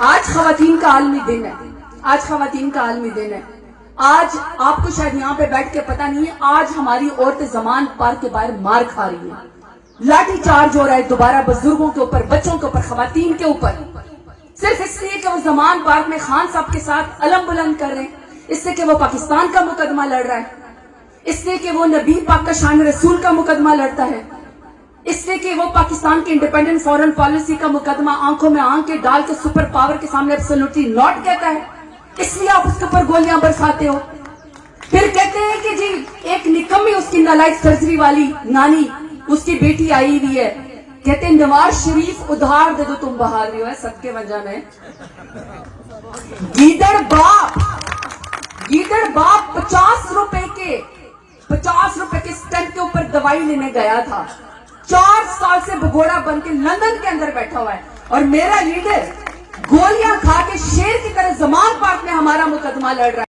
آج خواتین کا عالمی دن ہے، آج خواتین کا عالمی دن ہے۔ آج آپ کو شاید یہاں پہ بیٹھ کے پتہ نہیں ہے، آج ہماری عورتیں زمان پارک کے باہر مار کھا رہی ہیں، لاٹھی چارج ہو رہا ہے دوبارہ بزرگوں کے اوپر، بچوں کے اوپر، خواتین کے اوپر، صرف اس لیے کہ وہ زمان پارک میں خان صاحب کے ساتھ علم بلند کر رہے ہیں، اس سے کہ وہ پاکستان کا مقدمہ لڑ رہا ہے، اس لیے کہ وہ نبی پاک کا شان رسول کا مقدمہ لڑتا ہے، اس لیے کہ وہ پاکستان کی انڈیپینڈنٹ فورن پالیسی کا مقدمہ آنکھوں میں آنکھیں ڈال کے سپر پاور کے سامنے ایبسولوٹلی ناٹ کہتا ہے، اس لیے آپ اس کے اوپر گولیاں برساتے ہو۔ پھر کہتے ہیں کہ جی ایک نکمی اس کی نالائق سرجری والی نانی، اس کی بیٹی آئی ہوئی ہے، کہتے ہیں نواز شریف ادھار دے دو تم بہار رہی ہو ہے صدقے وجہ میں۔ گیدڑ باپ 50 روپے کے سٹنٹ کے اوپر دوائی لینے گیا تھا، 4 سال سے بگوڑا بن کے لندن کے اندر بیٹھا ہوا ہے، اور میرا لیڈر گولیاں کھا کے شیر کی طرح زمان پارک میں ہمارا مقدمہ لڑ رہا ہے۔